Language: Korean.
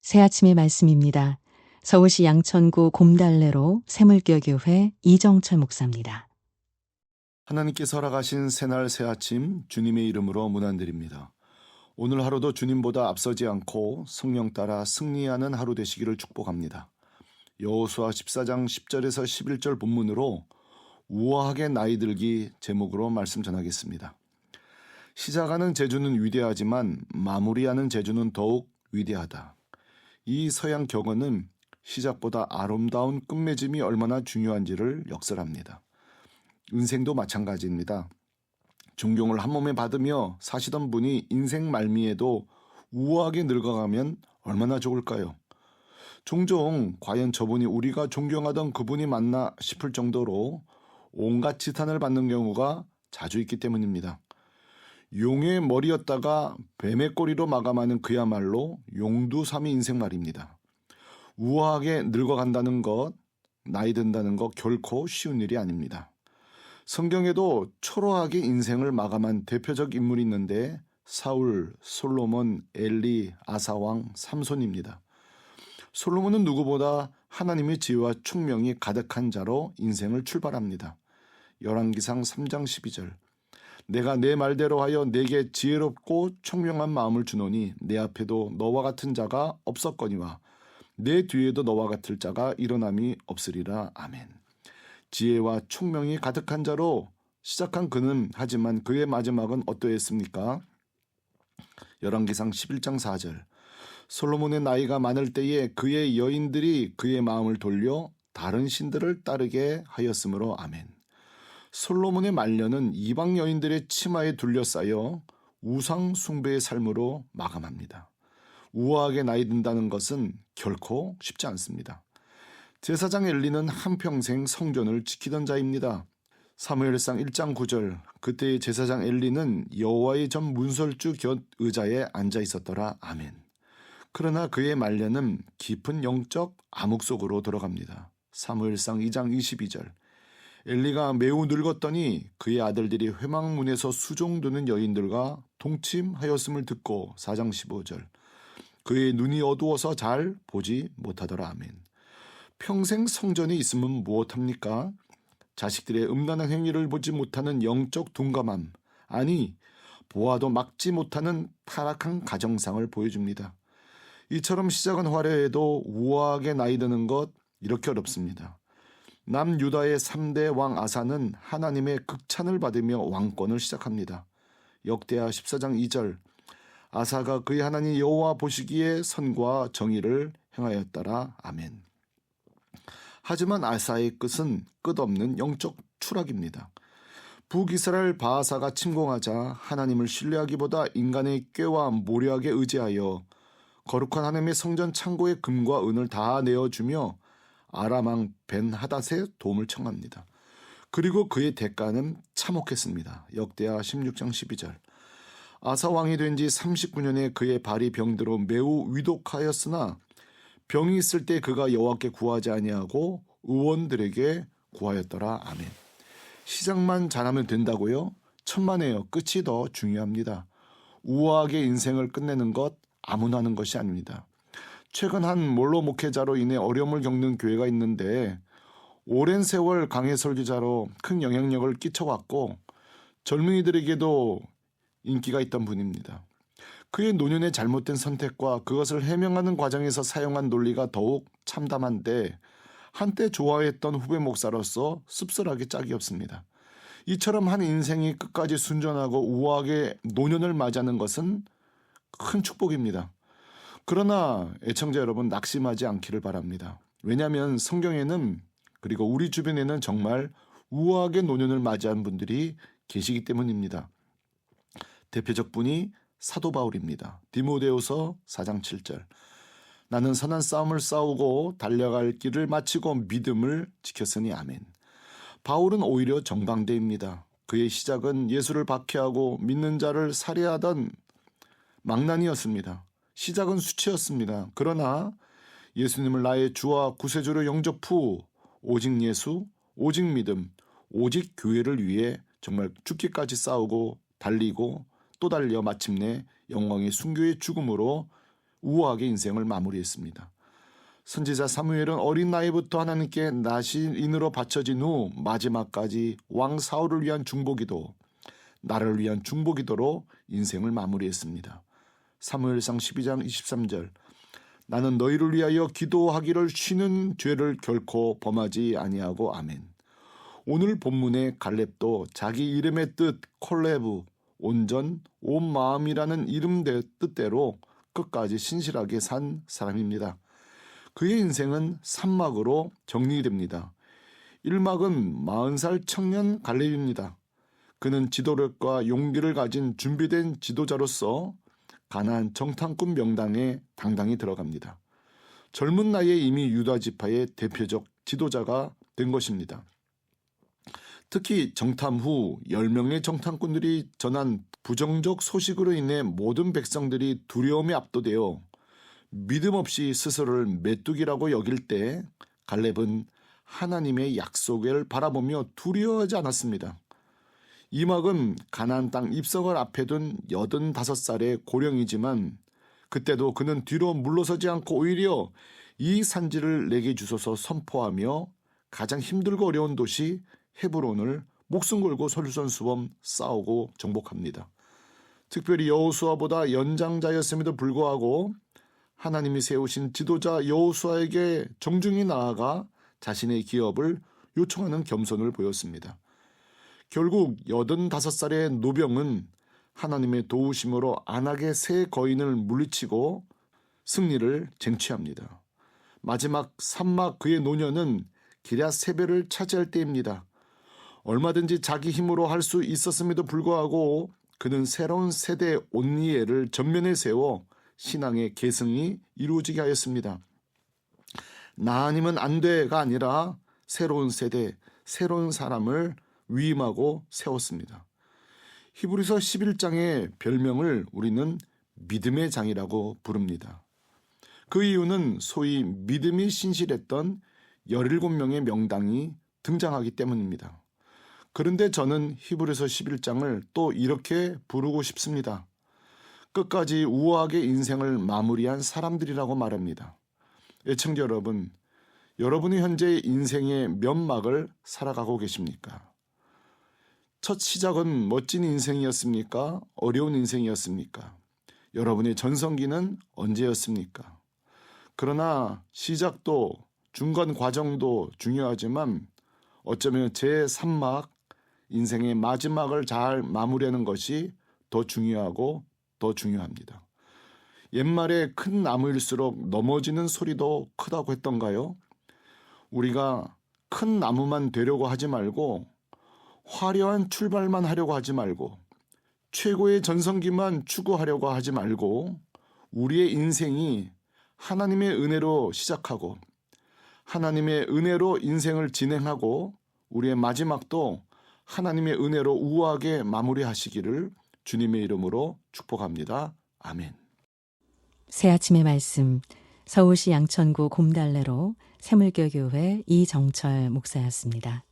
새아침의 말씀입니다. 서울시 양천구 곰달래로 새물교교회 이정철 목사입니다. 하나님께서 허락하신 새날 새아침 주님의 이름으로 문안드립니다. 오늘 하루도 주님보다 앞서지 않고 성령 따라 승리하는 하루 되시기를 축복합니다. 여호수아 14장 10절에서 11절 본문으로 우아하게 나이 들기 제목으로 말씀 전하겠습니다. 시작하는 재주는 위대하지만 마무리하는 재주는 더욱 위대하다. 이 서양 격언은 시작보다 아름다운 끝맺음이 얼마나 중요한지를 역설합니다. 인생도 마찬가지입니다. 존경을 한 몸에 받으며 사시던 분이 인생 말미에도 우아하게 늙어가면 얼마나 좋을까요? 종종 과연 저분이 우리가 존경하던 그분이 맞나 싶을 정도로 온갖 지탄을 받는 경우가 자주 있기 때문입니다. 용의 머리였다가 뱀의 꼬리로 마감하는 그야말로 용두삼이 인생 말입니다. 우아하게 늙어간다는 것, 나이 든다는 것 결코 쉬운 일이 아닙니다. 성경에도 초라하게 인생을 마감한 대표적 인물이 있는데 사울, 솔로몬, 엘리, 아사왕, 삼손입니다. 솔로몬은 누구보다 하나님의 지혜와 총명이 가득한 자로 인생을 출발합니다. 열왕기상 3장 12절 내가 내 말대로 하여 내게 지혜롭고 총명한 마음을 주노니 내 앞에도 너와 같은 자가 없었거니와 내 뒤에도 너와 같을 자가 일어남이 없으리라. 아멘. 지혜와 총명이 가득한 자로 시작한 그는 하지만 그의 마지막은 어떠했습니까? 열왕기상 11장 4절 솔로몬의 나이가 많을 때에 그의 여인들이 그의 마음을 돌려 다른 신들을 따르게 하였으므로. 아멘. 솔로몬의 말년은 이방 여인들의 치마에 둘러싸여 우상 숭배의 삶으로 마감합니다. 우아하게 나이 든다는 것은 결코 쉽지 않습니다. 제사장 엘리는 한평생 성전을 지키던 자입니다. 사무엘상 1장 9절 그때의 제사장 엘리는 여호와의 전 문설주 곁 의자에 앉아 있었더라. 아멘. 그러나 그의 말년은 깊은 영적 암흑 속으로 들어갑니다. 사무엘상 2장 22절 엘리가 매우 늙었더니 그의 아들들이 회막문에서 수종드는 여인들과 동침하였음을 듣고 4장 15절 그의 눈이 어두워서 잘 보지 못하더라. 아멘. 평생 성전에 있으면 무엇합니까? 자식들의 음란한 행위를 보지 못하는 영적 둔감함, 아니 보아도 막지 못하는 타락한 가정상을 보여줍니다. 이처럼 시작은 화려해도 우아하게 나이 드는 것 이렇게 어렵습니다. 남유다의 3대 왕 아사는 하나님의 극찬을 받으며 왕권을 시작합니다. 역대하 14장 2절 아사가 그의 하나님 여호와 보시기에 선과 정의를 행하였더라. 아멘. 하지만 아사의 끝은 끝없는 영적 추락입니다. 북이스라엘 바하사가 침공하자 하나님을 신뢰하기보다 인간의 꾀와 모략에 의지하여 거룩한 하나님의 성전 창고의 금과 은을 다 내어주며 아람왕 벤하닷의 도움을 청합니다. 그리고 그의 대가는 참혹했습니다. 역대하 16장 12절 아사 왕이 된 지 39년에 그의 발이 병들어 매우 위독하였으나 병이 있을 때 그가 여호와께 구하지 아니하고 의원들에게 구하였더라. 아멘. 시작만 잘하면 된다고요? 천만에요. 끝이 더 중요합니다. 우아하게 인생을 끝내는 것 아무나 하는 것이 아닙니다. 최근 한 몰로 목회자로 인해 어려움을 겪는 교회가 있는데 오랜 세월 강해 설교자로 큰 영향력을 끼쳐왔고 젊은이들에게도 인기가 있던 분입니다. 그의 노년의 잘못된 선택과 그것을 해명하는 과정에서 사용한 논리가 더욱 참담한데 한때 좋아했던 후배 목사로서 씁쓸하게 짝이 없습니다. 이처럼 한 인생이 끝까지 순전하고 우아하게 노년을 맞이하는 것은 큰 축복입니다. 그러나 애청자 여러분 낙심하지 않기를 바랍니다. 왜냐하면 성경에는 그리고 우리 주변에는 정말 우아하게 노년을 맞이한 분들이 계시기 때문입니다. 대표적 분이 사도 바울입니다. 디모데후서 4장 7절 나는 선한 싸움을 싸우고 달려갈 길을 마치고 믿음을 지켰으니. 아멘. 바울은 오히려 정반대입니다. 그의 시작은 예수를 박해하고 믿는 자를 살해하던 망난이었습니다. 시작은 수치였습니다. 그러나 예수님을 나의 주와 구세주로 영접 후 오직 예수, 오직 믿음, 오직 교회를 위해 정말 죽기까지 싸우고 달리고 또 달려 마침내 영광의 순교의 죽음으로 우아하게 인생을 마무리했습니다. 선지자 사무엘은 어린 나이부터 하나님께 나시인으로 바쳐진 후 마지막까지 왕 사울을 위한 중보기도, 나를 위한 중보기도로 인생을 마무리했습니다. 사무엘상 12장 23절 나는 너희를 위하여 기도하기를 쉬는 죄를 결코 범하지 아니하고 아멘. 오늘 본문의 갈렙도 자기 이름의 뜻 콜레브, 온전, 온 마음이라는 이름 뜻대로 끝까지 신실하게 산 사람입니다. 그의 인생은 3막으로 정리됩니다. 1막은 40살 청년 갈렙입니다. 그는 지도력과 용기를 가진 준비된 지도자로서 가나안 정탐꾼 명단에 당당히 들어갑니다. 젊은 나이에 이미 유다 지파의 대표적 지도자가 된 것입니다. 특히 정탐 후 10명의 정탐꾼들이 전한 부정적 소식으로 인해 모든 백성들이 두려움에 압도되어 믿음 없이 스스로를 메뚜기라고 여길 때 갈렙은 하나님의 약속을 바라보며 두려워하지 않았습니다. 이 막은 가나안 땅 입성을 앞에 둔 85살의 고령이지만 그때도 그는 뒤로 물러서지 않고 오히려 이 산지를 내게 주소서 선포하며 가장 힘들고 어려운 도시 헤브론을 목숨 걸고 솔선수범 싸우고 정복합니다. 특별히 여호수아보다 연장자였음에도 불구하고 하나님이 세우신 지도자 여호수아에게 정중히 나아가 자신의 기업을 요청하는 겸손을 보였습니다. 결국 85살의 노병은 하나님의 도우심으로 안악의 세 거인을 물리치고 승리를 쟁취합니다. 마지막 3막 그의 노년은 기럇 세벨을 차지할 때입니다. 얼마든지 자기 힘으로 할 수 있었음에도 불구하고 그는 새로운 세대 온니엘을 전면에 세워 신앙의 계승이 이루어지게 하였습니다. 나 아니면 안 돼가 아니라 새로운 세대, 새로운 사람을 위임하고 세웠습니다. 히브리서 11장의 별명을 우리는 믿음의 장이라고 부릅니다. 그 이유는 소위 믿음이 신실했던 17명의 명당이 등장하기 때문입니다. 그런데 저는 히브리서 11장을 또 이렇게 부르고 싶습니다. 끝까지 우아하게 인생을 마무리한 사람들이라고 말합니다. 애청자 여러분, 여러분이 현재 인생의 몇 막을 살아가고 계십니까? 첫 시작은 멋진 인생이었습니까? 어려운 인생이었습니까? 여러분의 전성기는 언제였습니까? 그러나 시작도 중간 과정도 중요하지만 어쩌면 제3막 인생의 마지막을 잘 마무리하는 것이 더 중요하고 더 중요합니다. 옛말에 큰 나무일수록 넘어지는 소리도 크다고 했던가요? 우리가 큰 나무만 되려고 하지 말고 화려한 출발만 하려고 하지 말고 최고의 전성기만 추구하려고 하지 말고 우리의 인생이 하나님의 은혜로 시작하고 하나님의 은혜로 인생을 진행하고 우리의 마지막도 하나님의 은혜로 우아하게 마무리하시기를 주님의 이름으로 축복합니다. 아멘. 새아침의 말씀, 서울시 양천구 곰달래로 새물교교회 이정철 목사였습니다.